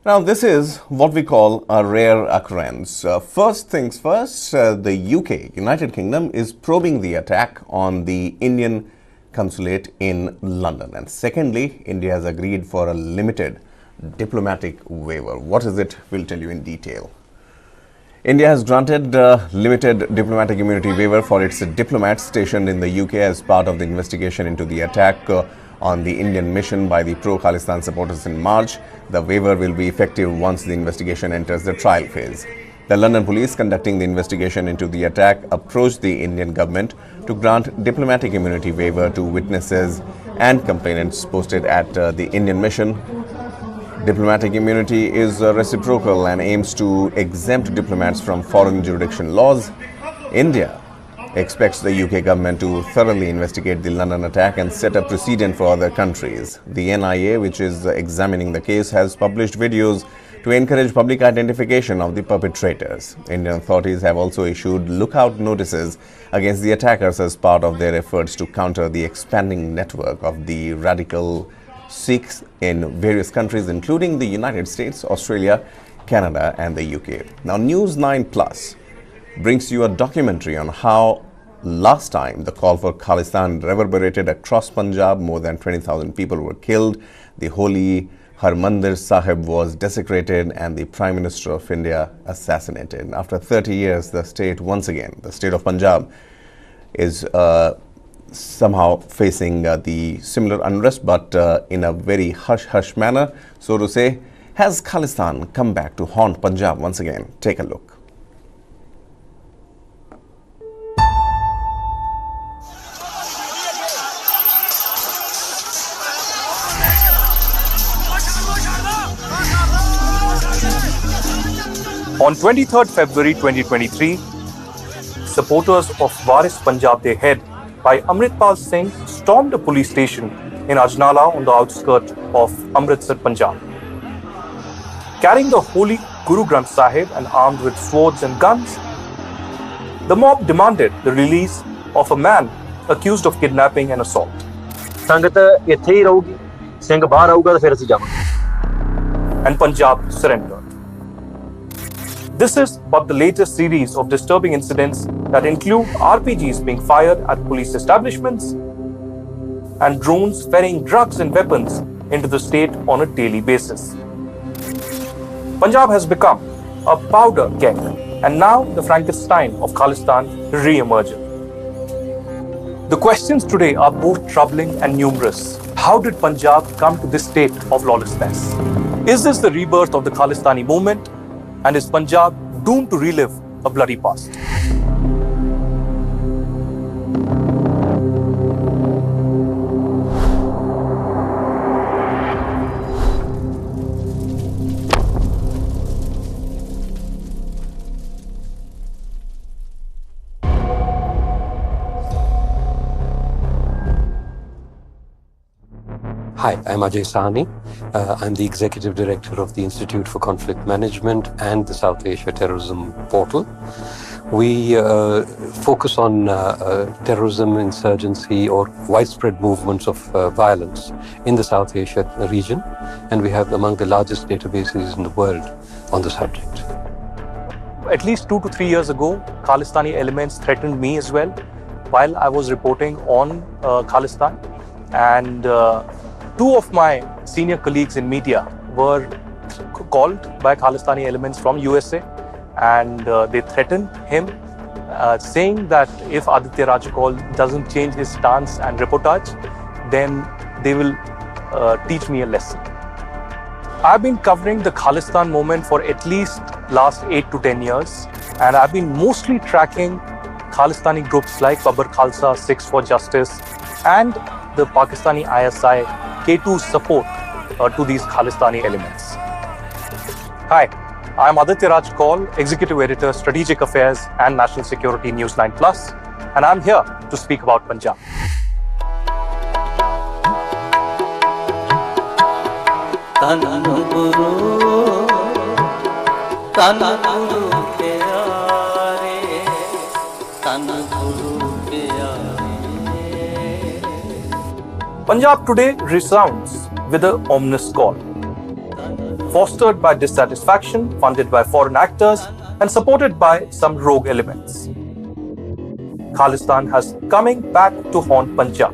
Now, this is what we call a rare occurrence. First things first, the UK, United Kingdom, is probing the attack on the Indian consulate in London. And secondly, India has agreed for a limited diplomatic waiver. What is it? We'll tell you in detail. India has granted limited diplomatic immunity waiver for its diplomats stationed in the UK as part of the investigation into the attack on the Indian mission by the pro-Khalistan supporters in March. The waiver will be effective once the investigation enters the trial phase. The London police conducting the investigation into the attack approached the Indian government to grant diplomatic immunity waiver to witnesses and complainants posted at the Indian mission. Diplomatic immunity is reciprocal and aims to exempt diplomats from foreign jurisdiction laws. India expects the UK government to thoroughly investigate the London attack and set a precedent for other countries. The NIA, which is examining the case, has published videos to encourage public identification of the perpetrators. Indian authorities have also issued lookout notices against the attackers as part of their efforts to counter the expanding network of the radical Sikhs in various countries, including the United States, Australia, Canada, and the UK. Now, News 9 Plus brings you a documentary on how last time the call for Khalistan reverberated across Punjab. More than 20,000 people were killed. The holy Harmandir Sahib was desecrated and the Prime Minister of India assassinated. After 30 years, the state once again, the state of Punjab, is somehow facing the similar unrest, but in a very hush-hush manner, so to say. Has Khalistan come back to haunt Punjab once again? Take a look. On 23rd February 2023, supporters of Waris Punjab De Head by Amritpal Singh stormed a police station in Ajnala on the outskirts of Amritsar, Punjab. Carrying the holy Guru Granth Sahib and armed with swords and guns, the mob demanded the release of a man accused of kidnapping and assault. And Punjab surrendered. This is but the latest series of disturbing incidents that include RPGs being fired at police establishments and drones ferrying drugs and weapons into the state on a daily basis. Punjab has become a powder keg, and now the Frankenstein of Khalistan re-emerging. The questions today are both troubling and numerous. How did Punjab come to this state of lawlessness? Is this the rebirth of the Khalistani movement? And is Punjab doomed to relive a bloody past? Hi, I'm Ajay Sahni. I'm the Executive Director of the Institute for Conflict Management and the South Asia Terrorism Portal. We focus on terrorism, insurgency, or widespread movements of violence in the South Asia region, and we have among the largest databases in the world on the subject. At least 2 to 3 years ago, Khalistani elements threatened me as well while I was reporting on Khalistan, and 2 of my senior colleagues in media were called by Khalistani elements from USA, and they threatened him, saying that if Aditya Rajagopal doesn't change his stance and reportage, then they will teach me a lesson. I've been covering the Khalistan movement for at least last 8 to 10 years, and I've been mostly tracking Khalistani groups like Babbar Khalsa, Sikhs for Justice, and the Pakistani ISI K2's support to these Khalistani elements. Hi, I'm Aditya Rajagopal, Executive Editor, Strategic Affairs and National Security News 9 Plus, and I'm here to speak about Punjab. Punjab today resounds with an ominous call. fostered by dissatisfaction, funded by foreign actors, and supported by some rogue elements. Khalistan has coming back to haunt Punjab.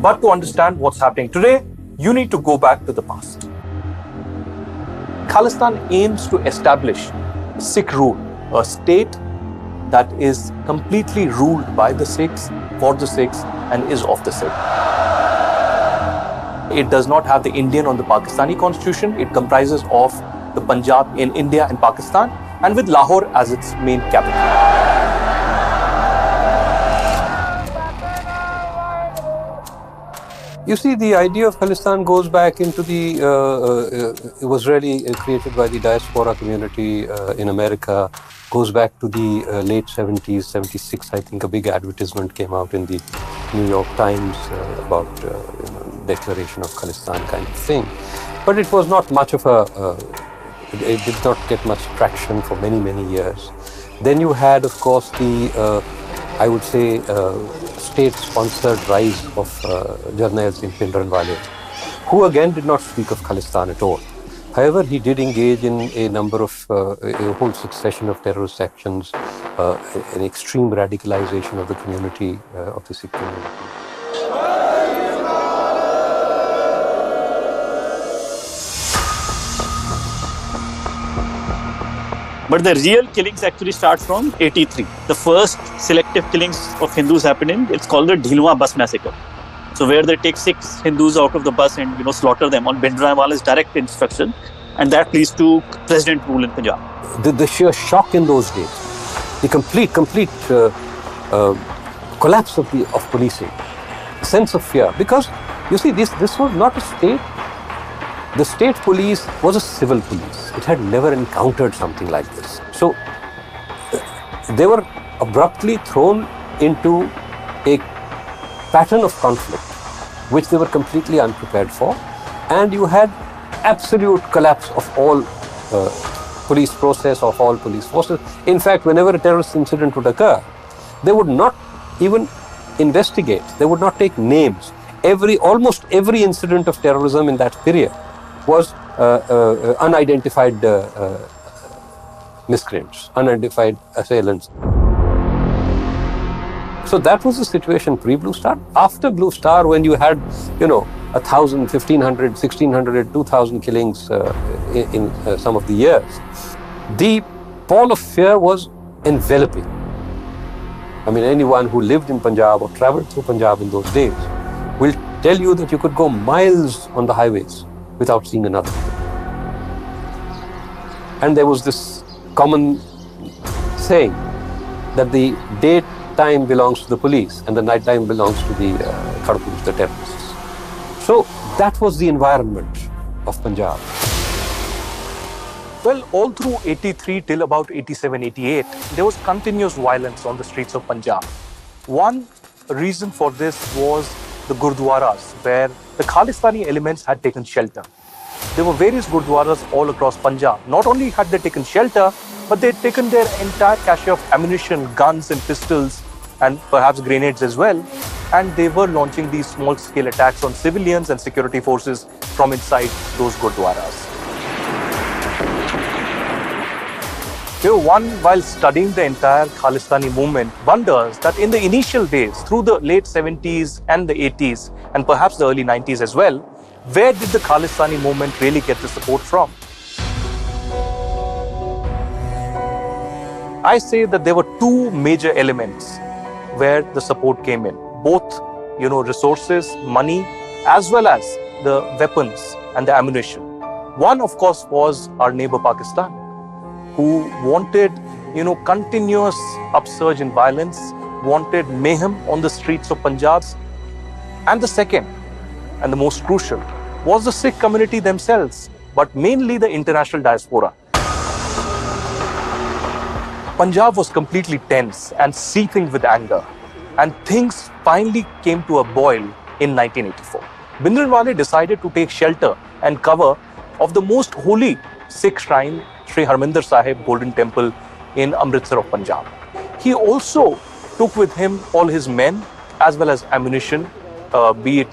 But to understand what's happening today, you need to go back to the past. Khalistan aims to establish Sikh rule, a state that is completely ruled by the Sikhs, for the Sikhs, and is of the Sikh. It does not have the Indian or the Pakistani constitution. It comprises of the Punjab in India and Pakistan, and with Lahore as its main capital. You see, the idea of Khalistan goes back into the, it was really created by the diaspora community in America, goes back to the late 70s, 76, I think a big advertisement came out in the New York Times about declaration of Khalistan kind of thing. But it was not much of a, it did not get much traction for many, many years. Then you had, of course, the, I would say, state-sponsored rise of Jarnail Singh Bhindranwale, who again did not speak of Khalistan at all. However, he did engage in a number of, a whole succession of terrorist actions, an extreme radicalization of the community, of the Sikh community. But the real killings actually start from 83. The first selective killings of Hindus happened in, it's called the Dhilwa bus massacre. So where they take 6 Hindus out of the bus and slaughter them on Bhindranwale's direct instruction, and that leads to president rule in Punjab. The sheer shock in those days, the complete collapse of policing, sense of fear, because you see this was not a state. The state police was a civil police. It had never encountered something like this. So they were abruptly thrown into a pattern of conflict, which they were completely unprepared for. And you had absolute collapse of all police process, of all police forces. In fact, whenever a terrorist incident would occur, they would not even investigate. They would not take names. Almost every incident of terrorism in that period was unidentified miscreants, unidentified assailants. So that was the situation pre-Blue Star. After Blue Star, when you had, 1,000, 1,500, 1,600, 2,000 killings in some of the years, the pall of fear was enveloping. I mean, anyone who lived in Punjab or traveled through Punjab in those days will tell you that you could go miles on the highways without seeing another. And there was this common saying that the daytime belongs to the police and the nighttime belongs to the Kharpurs, the terrorists. So that was the environment of Punjab. Well, all through 83 till about 87, 88, there was continuous violence on the streets of Punjab. One reason for this was the Gurdwaras, where the Khalistani elements had taken shelter. There were various Gurdwaras all across Punjab. Not only had they taken shelter, but they had taken their entire cache of ammunition, guns and pistols, and perhaps grenades as well. And they were launching these small-scale attacks on civilians and security forces from inside those Gurdwaras. One, while studying the entire Khalistani movement, wonders that in the initial days, through the late 70s and the 80s, and perhaps the early 90s as well, where did the Khalistani movement really get the support from? I say that there were two major elements where the support came in. Both, resources, money, as well as the weapons and the ammunition. One, of course, was our neighbor Pakistan, who wanted, continuous upsurge in violence, wanted mayhem on the streets of Punjab. And the second, and the most crucial, was the Sikh community themselves, but mainly the international diaspora. Punjab was completely tense and seething with anger, and things finally came to a boil in 1984. Bhindranwale decided to take shelter and cover of the most holy Sikh shrine, Sri Harmandir Sahib Golden Temple in Amritsar of Punjab. He also took with him all his men as well as ammunition, be it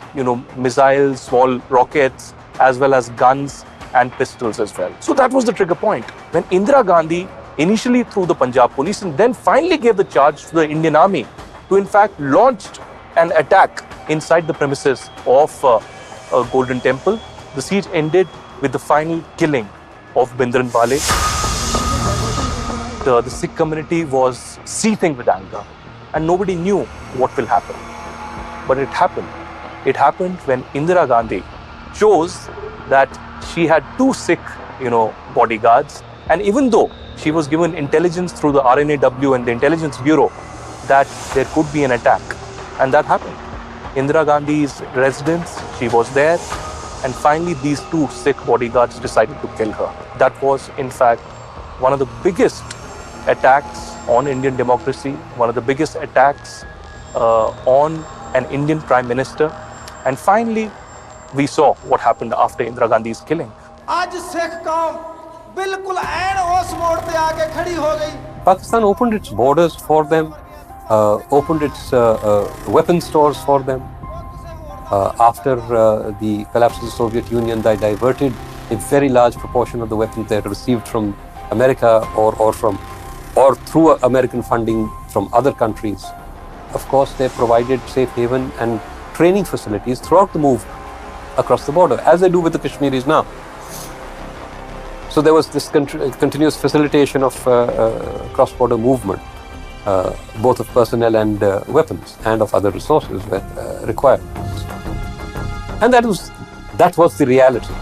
missiles, small rockets, as well as guns, and pistols as well. So that was the trigger point. When Indira Gandhi, initially through the Punjab police, and then finally gave the charge to the Indian army to in fact launch an attack inside the premises of Golden Temple, the siege ended with the final killing of Bindran Wale. The Sikh community was seething with anger and nobody knew what will happen. But it happened. It happened when Indira Gandhi chose that she had 2 Sikh, bodyguards, and even though she was given intelligence through the RNAW and the Intelligence Bureau that there could be an attack, and that happened. Indira Gandhi's residence, she was there, and finally these 2 Sikh bodyguards decided to kill her. That was in fact one of the biggest attacks on Indian democracy, one of the biggest attacks on an Indian Prime Minister. And finally, we saw what happened after Indira Gandhi's killing. Pakistan opened its borders for them, opened its weapon stores for them. After the collapse of the Soviet Union, they diverted a very large proportion of the weapons they had received from America or through American funding from other countries. Of course, they provided safe haven and training facilities throughout the move across the border, as they do with the Kashmiris now. So there was this continuous facilitation of cross-border movement, both of personnel and weapons, and of other resources where required. And that was the reality.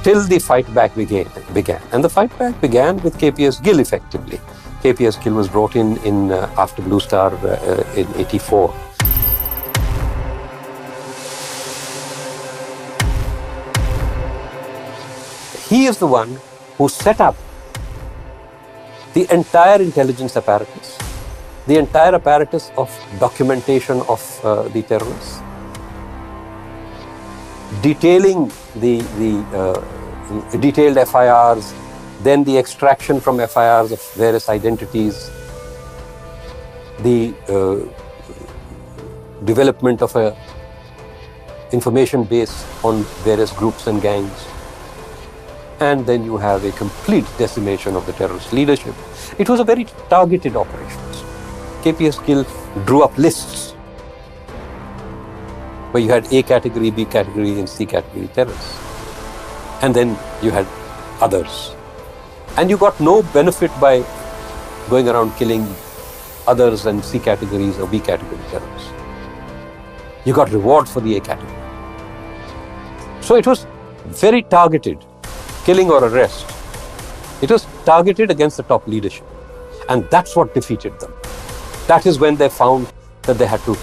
Till the fight back began. And the fight back began with KPS Gill effectively. KPS Gill was brought in after Blue Star in '84. He is the one who set up the entire intelligence apparatus, the entire apparatus of documentation of the terrorists, detailing the detailed FIRs, then the extraction from FIRs of various identities, the development of a information base on various groups and gangs, and then you have a complete decimation of the terrorist leadership. It was a very targeted operation. KPS Gill drew up lists where you had A category, B category, and C category terrorists. And then you had others. And you got no benefit by going around killing others than C categories or B category terrorists. You got reward for the A category. So it was very targeted, killing or arrest. It was targeted against the top leadership. And that's what defeated them. That is when they found that they had to,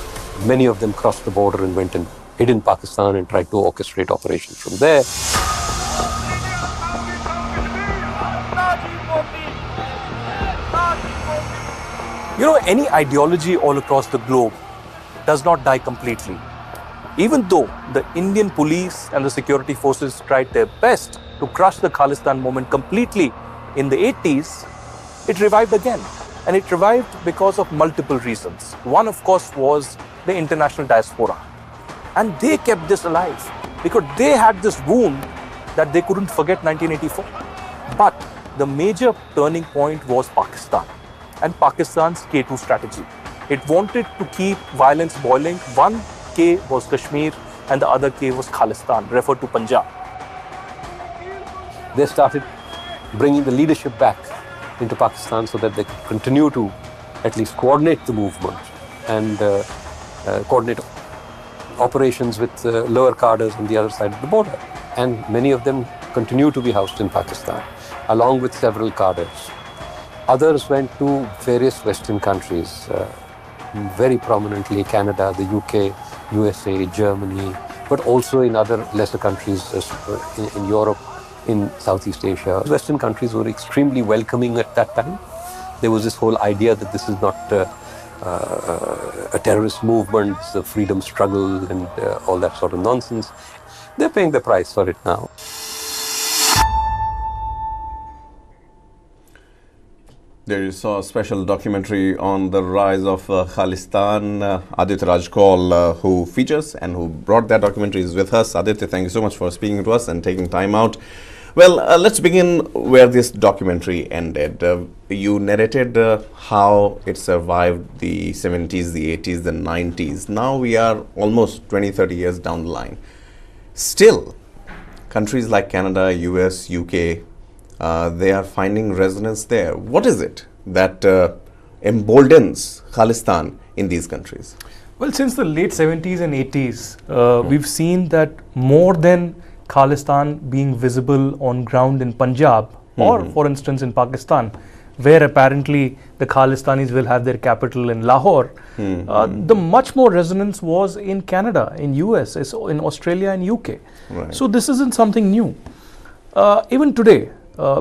many of them crossed the border and went and hid in Pakistan and tried to orchestrate operations from there. Any ideology all across the globe does not die completely. Even though the Indian police and the security forces tried their best to crush the Khalistan movement completely in the 80s, it revived again. And it revived because of multiple reasons. One, of course, was the international diaspora. And they kept this alive because they had this wound that they couldn't forget 1984. But the major turning point was Pakistan and Pakistan's K2 strategy. It wanted to keep violence boiling. One K was Kashmir and the other K was Khalistan, referred to Punjab. They started bringing the leadership back into Pakistan so that they could continue to at least coordinate the movement and coordinate operations with lower cadres on the other side of the border. And many of them continue to be housed in Pakistan, along with several cadres. Others went to various Western countries, very prominently Canada, the UK, USA, Germany, but also in other lesser countries in Europe, in Southeast Asia. Western countries were extremely welcoming at that time. There was this whole idea that this is not a terrorist movement, it's a freedom struggle and all that sort of nonsense. They're paying the price for it now. There you saw a special documentary on the rise of Khalistan. Aditya Rajkol, who features and who brought that documentary, is with us. Aditya, thank you so much for speaking to us and taking time out. Well, let's begin where this documentary ended. You narrated how it survived the 70s, the 80s, the 90s. Now we are almost 20, 30 years down the line. Still, countries like Canada, US, UK, they are finding resonance there. What is it that emboldens Khalistan in these countries? Well, since the late 70s and 80s, we've seen that more than Khalistan being visible on ground in Punjab or, for instance, in Pakistan, where apparently the Khalistanis will have their capital in Lahore, the much more resonance was in Canada, in US, in Australia and UK. Right. So this isn't something new. Even today,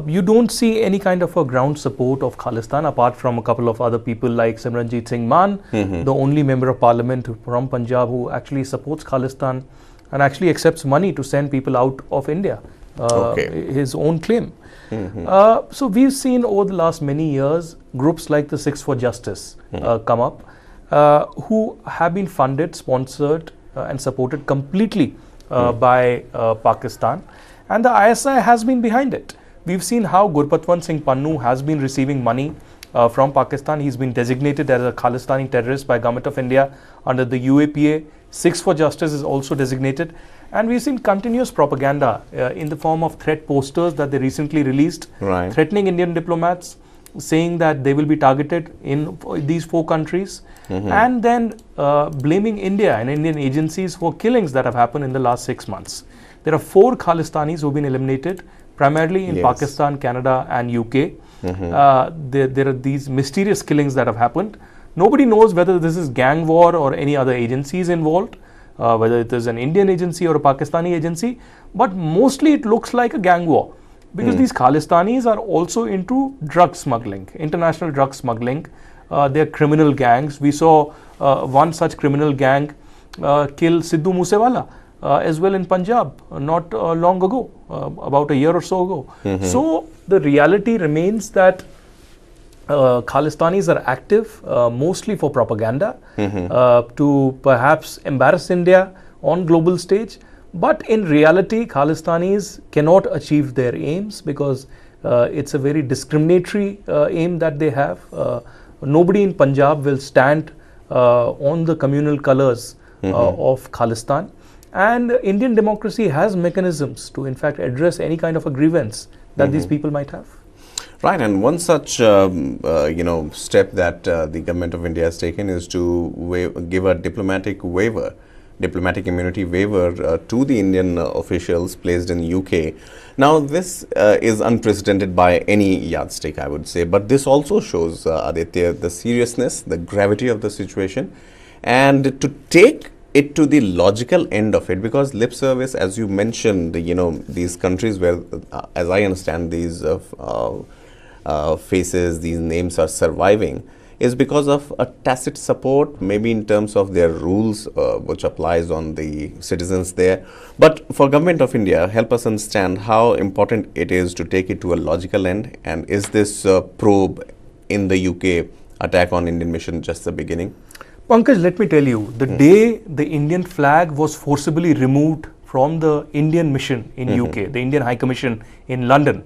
you don't see any kind of a ground support of Khalistan apart from a couple of other people like Simranjit Singh Mann, the only member of parliament from Punjab who actually supports Khalistan and actually accepts money to send people out of India, his own claim. So we've seen over the last many years groups like the Six for Justice come up, who have been funded, sponsored and supported completely by Pakistan, and the ISI has been behind it. We've seen how Gurpatwant Singh Pannu has been receiving money from Pakistan. He's been designated as a Khalistani terrorist by Government of India under the UAPA. Six for Justice is also designated. And we've seen continuous propaganda in the form of threat posters that they recently released, threatening Indian diplomats, saying that they will be targeted in these 4 countries, and then blaming India and Indian agencies for killings that have happened in the last 6 months. There are 4 Khalistanis who have been eliminated, primarily in Pakistan, Canada and UK. There are these mysterious killings that have happened. Nobody knows whether this is gang war or any other agencies involved, whether it is an Indian agency or a Pakistani agency, but mostly it looks like a gang war because these Khalistanis are also into drug smuggling, international drug smuggling. They are criminal gangs. We saw one such criminal gang kill Sidhu Moosewala as well in Punjab not long ago, about a year or so ago. So the reality remains that Khalistanis are active mostly for propaganda, to perhaps embarrass India on global stage. But in reality, Khalistanis cannot achieve their aims because it's a very discriminatory aim that they have. Nobody in Punjab will stand on the communal colors of Khalistan. And Indian democracy has mechanisms to in fact address any kind of a grievance that these people might have. Right, and one such step that the government of India has taken is to give a diplomatic immunity waiver to the Indian officials placed in UK. Now, this is unprecedented by any yardstick, I would say, but this also shows, Aditya, the seriousness, the gravity of the situation, and to take it to the logical end of it, because lip service, as you mentioned, these countries where, as I understand, these faces, these names are surviving, is because of a tacit support, maybe in terms of their rules, which applies on the citizens there. But for Government of India, help us understand how important it is to take it to a logical end, and is this probe in the UK attack on Indian mission just the beginning? Pankaj, let me tell you, the day the Indian flag was forcibly removed from the Indian mission in UK, the Indian High Commission in London,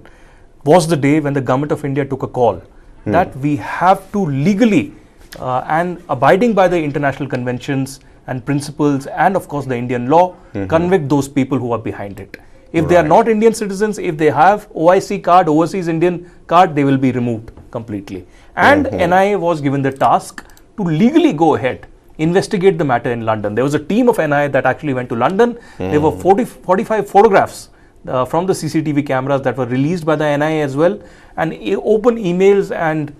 was the day when the Government of India took a call that we have to legally and abiding by the international conventions and principles and of course the Indian law, convict those people who are behind it. If they are not Indian citizens, if they have OIC card, Overseas Indian card, they will be removed completely. And NIA was given the task to legally go ahead, investigate the matter in London. There was a team of NIA that actually went to London. There were 45 photographs from the CCTV cameras that were released by the NIA as well, and open emails and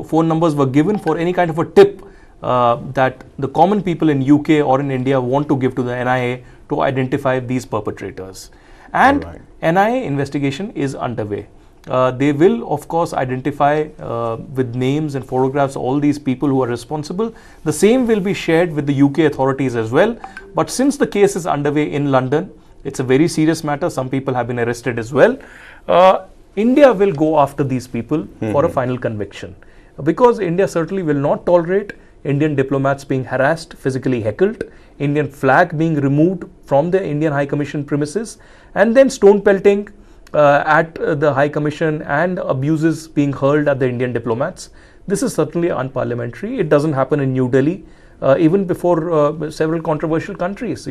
phone numbers were given for any kind of a tip that the common people in UK or in India want to give to the NIA to identify these perpetrators. And NIA investigation is underway. They will, of course, identify with names and photographs all these people who are responsible. The same will be shared with the UK authorities as well. But since the case is underway in London, it's a very serious matter. Some people have been arrested as well. India will go after these people for a final conviction, because India certainly will not tolerate Indian diplomats being harassed, physically heckled, Indian flag being removed from the Indian High Commission premises, and then stone pelting at the High Commission and abuses being hurled at the Indian diplomats. This is certainly unparliamentary. It doesn't happen in New Delhi. Even before several controversial countries,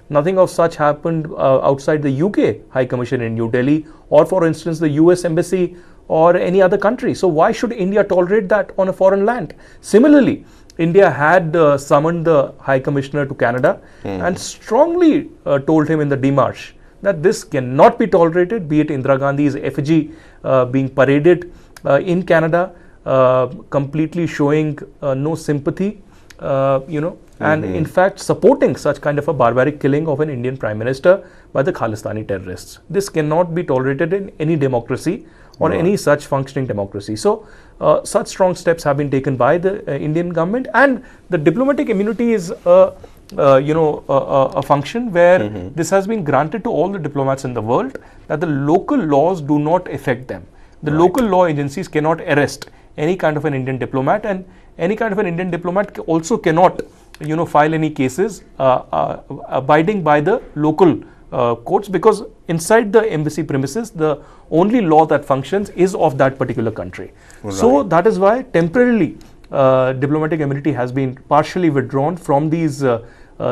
nothing of such happened outside the UK High Commission in New Delhi, or for instance the US Embassy or any other country. So why should India tolerate that on a foreign land? Similarly, India had summoned the High Commissioner to Canada and strongly told him in the démarche that this cannot be tolerated, be it Indira Gandhi's effigy being paraded in Canada, completely showing no sympathy, and in fact supporting such kind of a barbaric killing of an Indian Prime Minister by the Khalistani terrorists. This cannot be tolerated in any democracy or any such functioning democracy. So such strong steps have been taken by the Indian government, and the diplomatic immunity is a function where this has been granted to all the diplomats in the world, that the local laws do not affect them. The local law agencies cannot arrest any kind of an Indian diplomat, and any kind of an Indian diplomat also cannot file any cases abiding by the local courts, because inside the embassy premises the only law that functions is of that particular country. So that is why temporarily diplomatic immunity has been partially withdrawn from these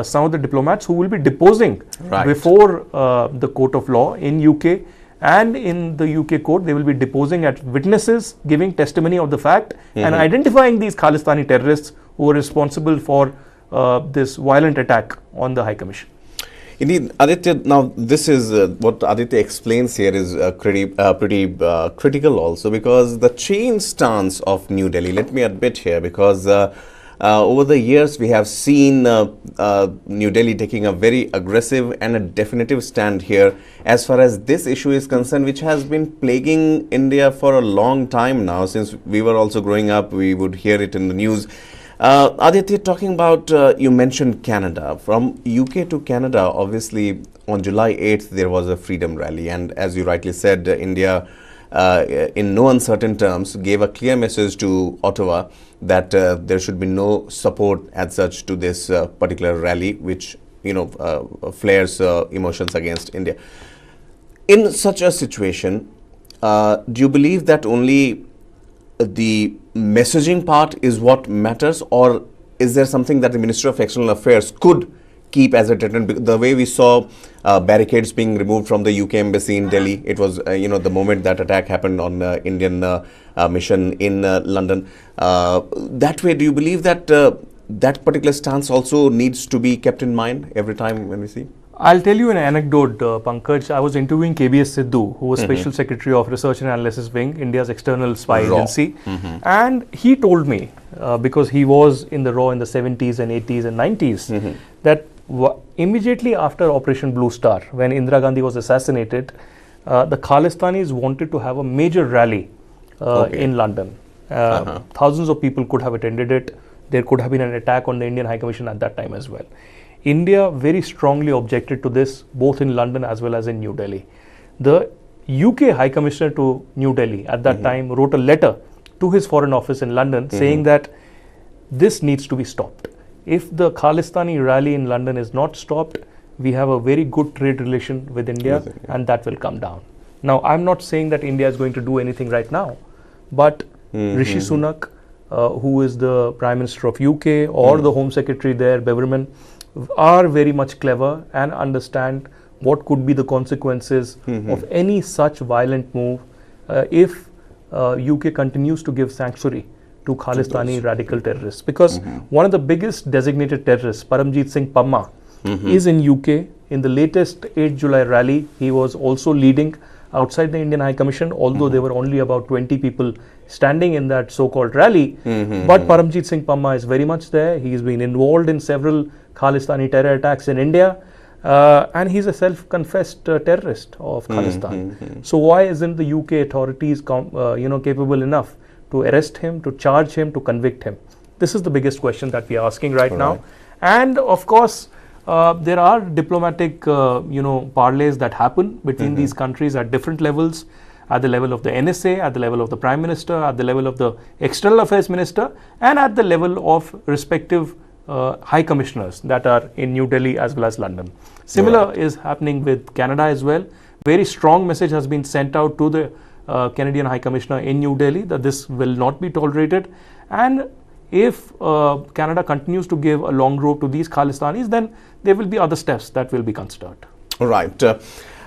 some of the diplomats who will be deposing before the court of law in UK. And in the UK court, they will be deposing at witnesses, giving testimony of the fact and identifying these Khalistani terrorists who were responsible for this violent attack on the High Commission. Indeed, Aditya, now this is what Aditya explains here is pretty critical also, because the change stance of New Delhi, let me admit here, because over the years we have seen New Delhi taking a very aggressive and a definitive stand here as far as this issue is concerned, which has been plaguing India for a long time now. Since we were also growing up, we would hear it in the news. Aditya, talking about, you mentioned Canada. From UK to Canada, obviously on July 8th there was a freedom rally, and as you rightly said, India in no uncertain terms gave a clear message to Ottawa that there should be no support as such to this particular rally, which flares emotions against India. In such a situation, do you believe that only the messaging part is what matters, or is there something that the Ministry of External Affairs could keep as a deterrent? The way we saw barricades being removed from the UK embassy in Delhi, it was the moment that attack happened on Indian mission in London. That way, do you believe that that particular stance also needs to be kept in mind every time when we see? I'll tell you an anecdote, Pankaj. I was interviewing KBS Sidhu, who was Special Secretary of Research and Analysis Wing, India's external spy agency. And he told me, because he was in the RAW in the 70s and 80s and 90s, that immediately after Operation Blue Star, when Indira Gandhi was assassinated, the Khalistanis wanted to have a major rally in London. Thousands of people could have attended it. There could have been an attack on the Indian High Commission at that time as well. India very strongly objected to this, both in London as well as in New Delhi. The UK High Commissioner to New Delhi at that time wrote a letter to his foreign office in London saying that this needs to be stopped. If the Khalistani rally in London is not stopped, we have a very good trade relation with India, and that will come down. Now, I'm not saying that India is going to do anything right now, but Rishi Sunak, who is the Prime Minister of UK, or the Home Secretary there, Beverman, are very much clever and understand what could be the consequences of any such violent move if UK continues to give sanctuary to Khalistani radical terrorists. Because one of the biggest designated terrorists, Paramjit Singh Pamma, is in UK. In the latest 8 July rally, he was also leading outside the Indian High Commission, although there were only about 20 people standing in that so-called rally. But Paramjit Singh Pamma is very much there. He's been involved in several Khalistani terror attacks in India, and he's a self-confessed terrorist of Khalistan. So why isn't the UK authorities capable enough to arrest him, to charge him, to convict him? This is the biggest question that we are asking right now. And of course, there are diplomatic, parlays that happen between these countries at different levels. at the level of the NSA, at the level of the Prime Minister, at the level of the External Affairs Minister, and at the level of respective High Commissioners that are in New Delhi as well as London. Similar is happening with Canada as well. Very strong message has been sent out to the Canadian High Commissioner in New Delhi that this will not be tolerated. And if Canada continues to give a long rope to these Khalistanis, then there will be other steps that will be considered. Right.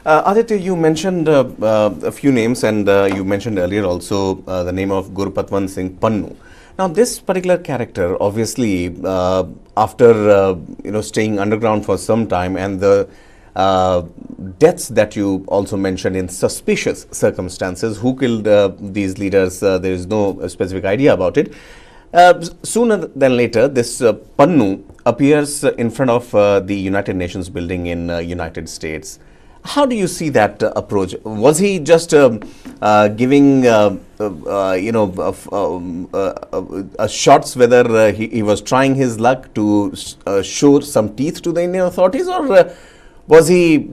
Aditya, you mentioned a few names, and you mentioned earlier also the name of Gurpatwant Singh Pannu. Now, this particular character, obviously, after staying underground for some time, and the deaths that you also mentioned in suspicious circumstances, who killed these leaders, there is no specific idea about it. Sooner than later, this Pannu appears in front of the United Nations building in United States. How do you see that approach? Was he just giving shots whether he was trying his luck to show some teeth to the Indian authorities, or was he,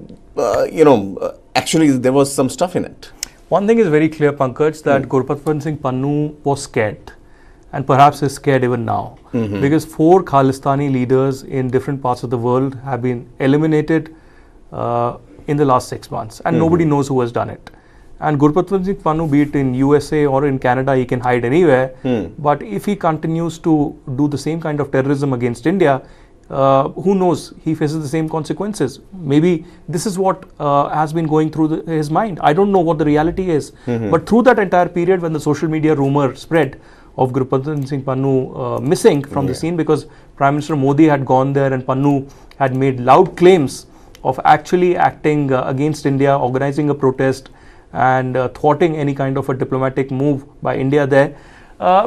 actually there was some stuff in it? One thing is very clear, Pankaj, that Gurpatwant Singh Pannu was scared, and perhaps is scared even now, because 4 Khalistani leaders in different parts of the world have been eliminated in the last 6 months, and nobody knows who has done it. And Gurpatwant Singh Pannu, be it in USA or in Canada, he can hide anywhere. But if he continues to do the same kind of terrorism against India, who knows, he faces the same consequences. Maybe this is what has been going through his mind. I don't know what the reality is. But through that entire period, when the social media rumor spread of Gurpatwant Singh Pannu missing from the scene, because Prime Minister Modi had gone there and Pannu had made loud claims of actually acting against India, organizing a protest and thwarting any kind of a diplomatic move by India there.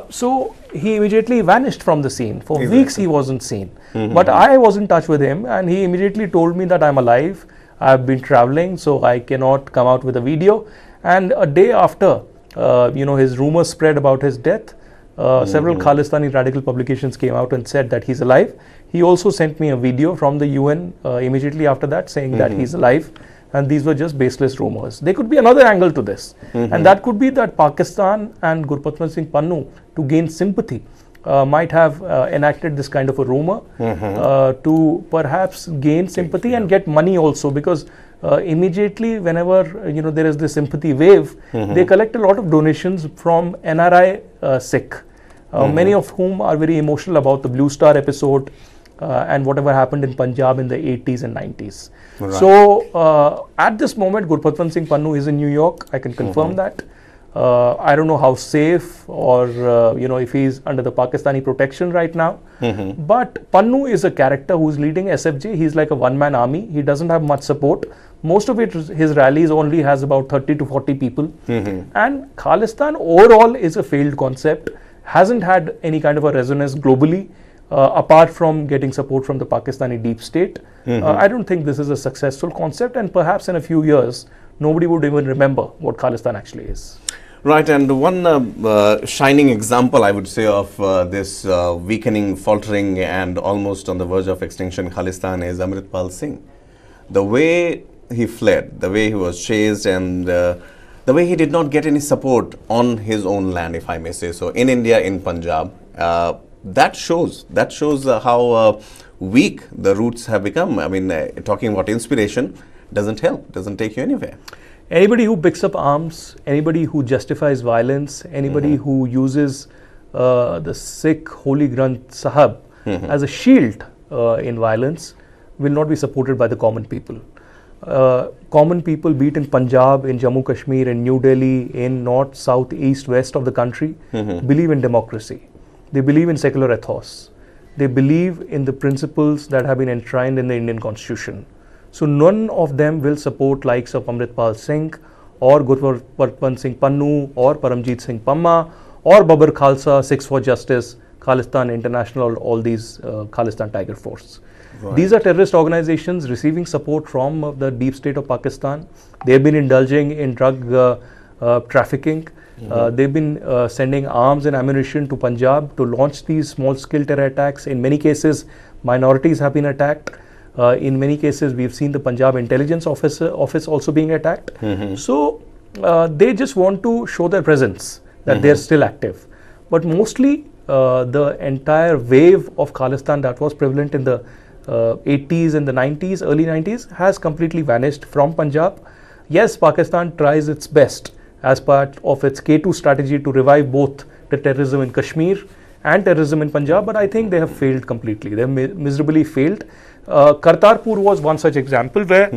So he immediately vanished from the scene. For weeks he wasn't seen. But I was in touch with him, and he immediately told me that I'm alive, I've been traveling, so I cannot come out with a video. And a day after, his rumors spread about his death, several Khalistani radical publications came out and said that he's alive. He also sent me a video from the UN immediately after that saying that he's alive, and these were just baseless rumors. There could be another angle to this, and that could be that Pakistan and Gurpatwant Singh Pannu, to gain sympathy, might have enacted this kind of a rumor to perhaps gain sympathy and get money also, because immediately whenever there is this sympathy wave, they collect a lot of donations from NRI Sikh, many of whom are very emotional about the Blue Star episode and whatever happened in Punjab in the 80s and 90s. Right. So at this moment, Gurpatwant Singh Pannu is in New York. I can confirm that. I don't know how safe or if he's under the Pakistani protection right now. But Pannu is a character who's leading SFJ. He's like a one-man army. He doesn't have much support. Most of it, his rallies only has about 30 to 40 people. And Khalistan overall is a failed concept. Hasn't had any kind of a resonance globally, apart from getting support from the Pakistani deep state. I don't think this is a successful concept, and perhaps in a few years, nobody would even remember what Khalistan actually is. Right, and one shining example, I would say, of this weakening, faltering, and almost on the verge of extinction Khalistan is Amritpal Singh. The way he fled, the way he was chased, and the way he did not get any support on his own land, if I may say so, in India, in Punjab, that shows how weak the roots have become. I mean, talking about inspiration doesn't help, doesn't take you anywhere. Anybody who picks up arms, anybody who justifies violence, anybody who uses the Sikh Holy Granth Sahib as a shield in violence will not be supported by the common people. Common people, be it in Punjab, in Jammu Kashmir, in New Delhi, in north, south, east, west of the country, believe in democracy. They believe in secular ethos. They believe in the principles that have been enshrined in the Indian Constitution. So none of them will support likes of Amritpal Singh or Gurpatwant Singh Pannu or Paramjit Singh Pamma or Babar Khalsa, Sikhs for Justice, Khalistan International, all these Khalistan Tiger Force. Right. These are terrorist organizations receiving support from the deep state of Pakistan. They've been indulging in drug trafficking. They've been sending arms and ammunition to Punjab to launch these small-scale terror attacks. In many cases, minorities have been attacked. In many cases, we've seen the Punjab Intelligence Office also being attacked. So, they just want to show their presence, that they're still active. But mostly the entire wave of Khalistan that was prevalent in the 80s and the 90s, early 90s, has completely vanished from Punjab. Yes, Pakistan tries its best as part of its K2 strategy to revive both the terrorism in Kashmir and terrorism in Punjab, but I think they have failed completely. They have miserably failed. Kartarpur was one such example where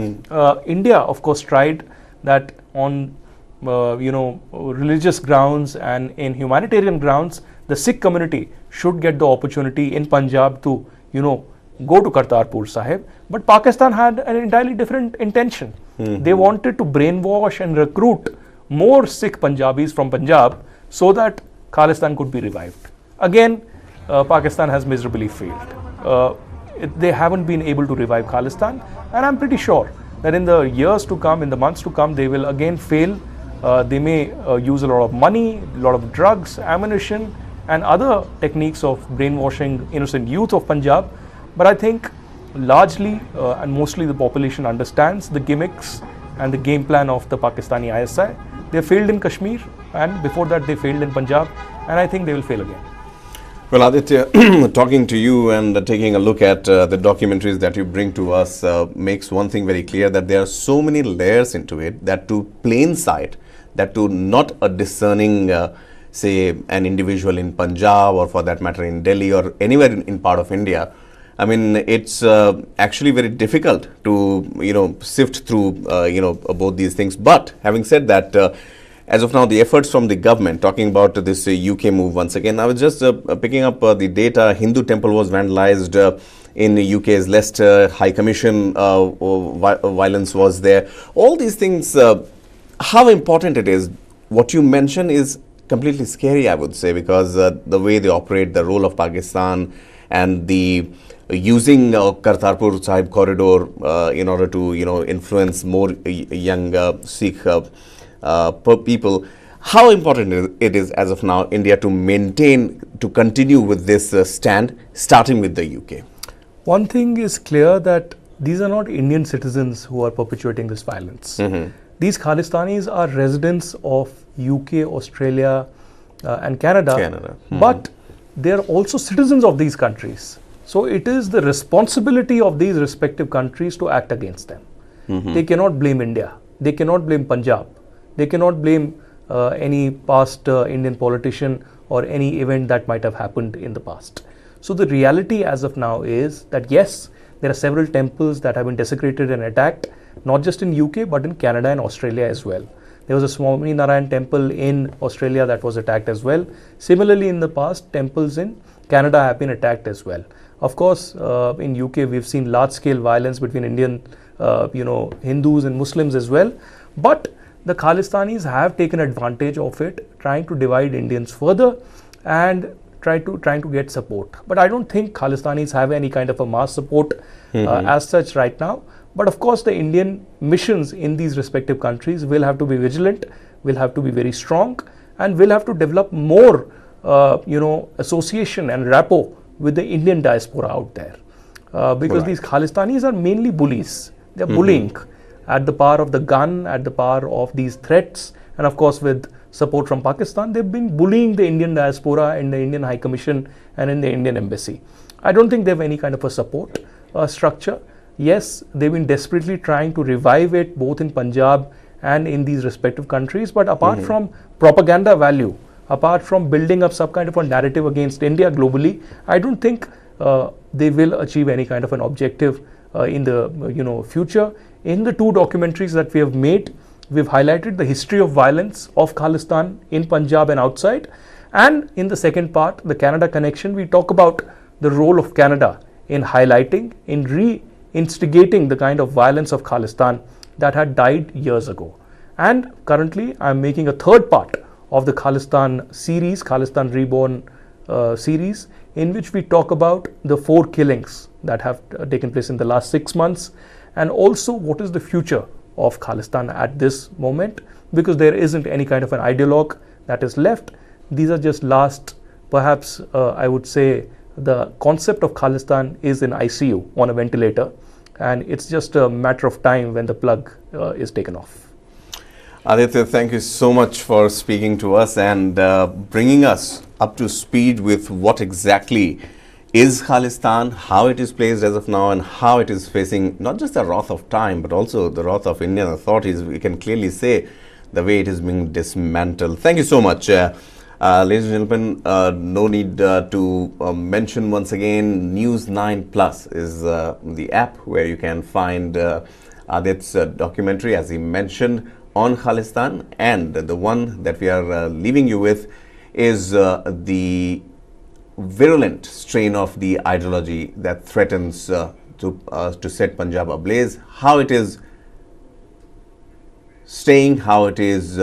India, of course, tried that on religious grounds and in humanitarian grounds. The Sikh community should get the opportunity in Punjab to go to Kartarpur Sahib, but Pakistan had an entirely different intention. They wanted to brainwash and recruit more Sikh Punjabis from Punjab so that Khalistan could be revived. Again, Pakistan has miserably failed. They haven't been able to revive Khalistan, and I'm pretty sure that in the years to come, in the months to come, they will again fail. They may use a lot of money, a lot of drugs, ammunition, and other techniques of brainwashing innocent youth of Punjab. But I think largely and mostly the population understands the gimmicks and the game plan of the Pakistani ISI. They failed in Kashmir, and before that they failed in Punjab, and I think they will fail again. Well, Aditya, talking to you and taking a look at the documentaries that you bring to us makes one thing very clear, that there are so many layers into it, that to plain sight, that to not a discerning, say, an individual in Punjab or for that matter in Delhi or anywhere in part of India, I mean, it's actually very difficult to, sift through, both these things. But having said that, as of now, the efforts from the government, talking about this UK move once again, I was just picking up the data. Hindu temple was vandalized in the UK's Leicester. High Commission violence was there. All these things, how important it is. What you mention is completely scary, I would say, because the way they operate, the role of Pakistan and the using Kartarpur Sahib corridor in order to, influence more young Sikh people. How important it is as of now, India, to continue with this stand, starting with the UK? One thing is clear, that these are not Indian citizens who are perpetuating this violence. These Khalistanis are residents of UK, Australia and Canada. But they are also citizens of these countries. So it is the responsibility of these respective countries to act against them. They cannot blame India. They cannot blame Punjab. They cannot blame any past Indian politician or any event that might have happened in the past. So the reality as of now is that yes, there are several temples that have been desecrated and attacked, not just in UK but in Canada and Australia as well. There was a Swami Narayan temple in Australia that was attacked as well. Similarly, in the past, temples in Canada have been attacked as well. Of course, in UK we've seen large-scale violence between Indian, Hindus and Muslims as well. But the Khalistanis have taken advantage of it, trying to divide Indians further and trying to get support. But I don't think Khalistanis have any kind of a mass support as such right now. But of course, the Indian missions in these respective countries will have to be vigilant, will have to be very strong, and will have to develop more, association and rapport with the Indian diaspora out there. Because these Khalistanis are mainly bullies. They're bullying at the power of the gun, at the power of these threats, and of course with support from Pakistan, they've been bullying the Indian diaspora in the Indian High Commission and in the Indian Embassy. I don't think they have any kind of a support structure. Yes, they've been desperately trying to revive it both in Punjab and in these respective countries, but apart from propaganda value, apart from building up some kind of a narrative against India globally, I don't think they will achieve any kind of an objective in the future. In the two documentaries that we have made, we've highlighted the history of violence of Khalistan in Punjab and outside. And in the second part, the Canada connection, we talk about the role of Canada in highlighting, in re-instigating the kind of violence of Khalistan that had died years ago. And currently, I'm making a third part of the Khalistan series, Khalistan Reborn series, in which we talk about the 4 killings that have taken place in the last 6 months, and also what is the future of Khalistan at this moment, because there isn't any kind of an ideologue that is left. These are just last, perhaps I would say the concept of Khalistan is in ICU on a ventilator, and it's just a matter of time when the plug is taken off. Aditya, thank you so much for speaking to us and bringing us up to speed with what exactly is Khalistan, how it is placed as of now, and how it is facing not just the wrath of time, but also the wrath of Indian authorities. We can clearly say the way it is being dismantled. Thank you so much. Ladies and gentlemen, no need to mention once again, News 9 Plus is the app where you can find Adit's documentary, as he mentioned, on Khalistan, and the one that we are leaving you with is the virulent strain of the ideology that threatens to set Punjab ablaze, how it is staying, how it is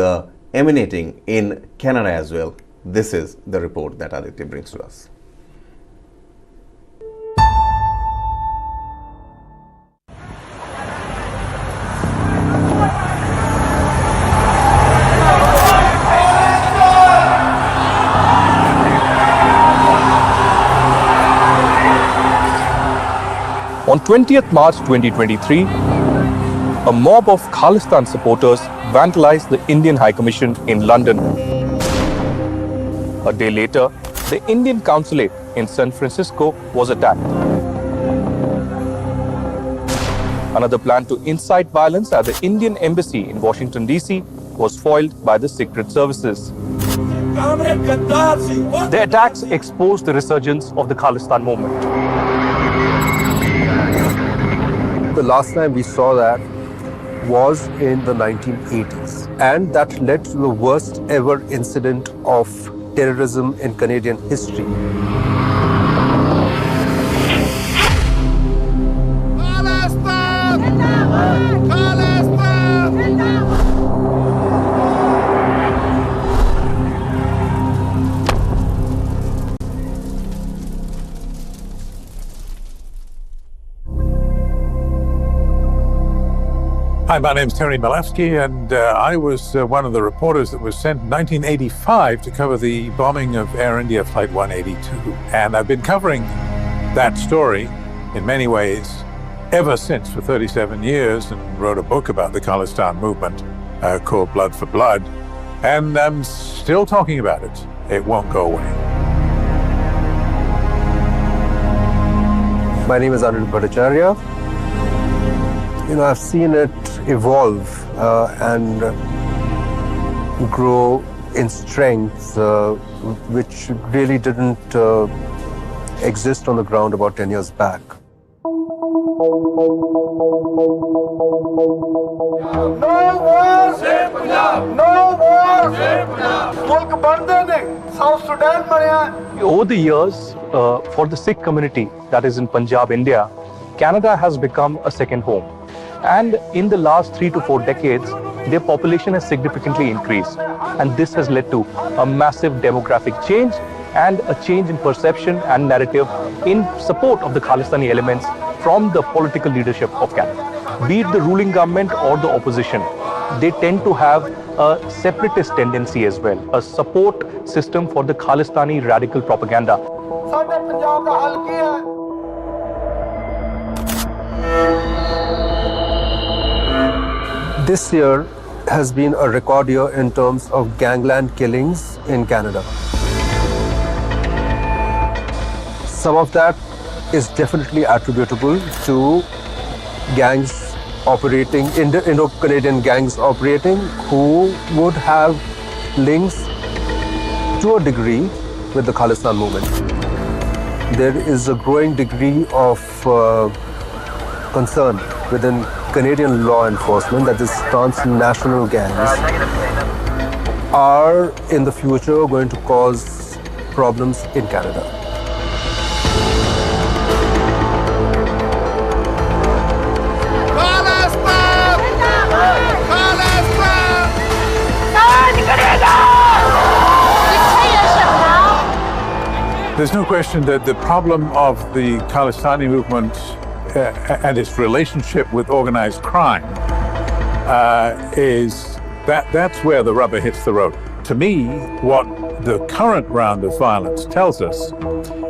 emanating in Canada as well. This is the report that Aditya brings to us. On 20th March 2023, a mob of Khalistan supporters vandalized the Indian High Commission in London. A day later, the Indian consulate in San Francisco was attacked. Another plan to incite violence at the Indian embassy in Washington, D.C. was foiled by the secret services. The attacks exposed the resurgence of the Khalistan movement. The last time we saw that was in the 1980s, and that led to the worst ever incident of terrorism in Canadian history. Hi, my name's Terry Malewski, and I was one of the reporters that was sent in 1985 to cover the bombing of Air India Flight 182. And I've been covering that story in many ways ever since for 37 years, and wrote a book about the Khalistan movement called Blood for Blood. And I'm still talking about it. It won't go away. My name is Anirudh Bhattacharya. I've seen it evolve and grow in strength, which really didn't exist on the ground about 10 years back. No war! Save Punjab! No war! Save Punjab! Mulk bande nahi, South Sudan marya. Over the years, for the Sikh community that is in Punjab, India, Canada has become a second home. And in the last 3 to 4 decades, their population has significantly increased. And this has led to a massive demographic change and a change in perception and narrative in support of the Khalistani elements from the political leadership of Canada. Be it the ruling government or the opposition, they tend to have a separatist tendency as well, a support system for the Khalistani radical propaganda. ਸਾਡੇ ਪੰਜਾਬ ਦਾ ਹੱਲ ਕੀ ਹੈ? This year has been a record year in terms of gangland killings in Canada. Some of that is definitely attributable to gangs operating, Indo-Canadian gangs operating, who would have links to a degree with the Khalistan movement. There is a growing degree of concern within Canadian law enforcement that these transnational gangs are in the future going to cause problems in Canada. There's no question that the problem of the Khalistani movement and its relationship with organized crime that's where the rubber hits the road. To me, what the current round of violence tells us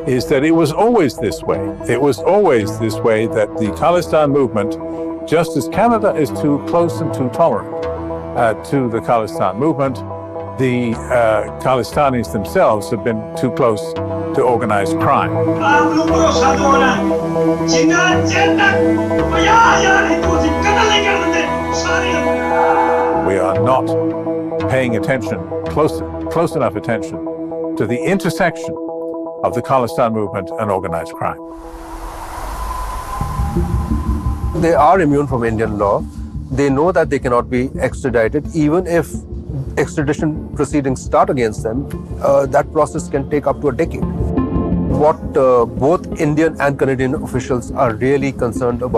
is that it was always this way. It was always this way, that the Khalistan movement, just as Canada is too close and too tolerant, to the Khalistan movement. The Khalistanis themselves have been too close to organized crime. We are not paying attention, close enough attention, to the intersection of the Khalistan movement and organized crime. They are immune from Indian law. They know that they cannot be extradited. Even if extradition proceedings start against them, that process can take up to a decade. What both Indian and Canadian officials are really concerned about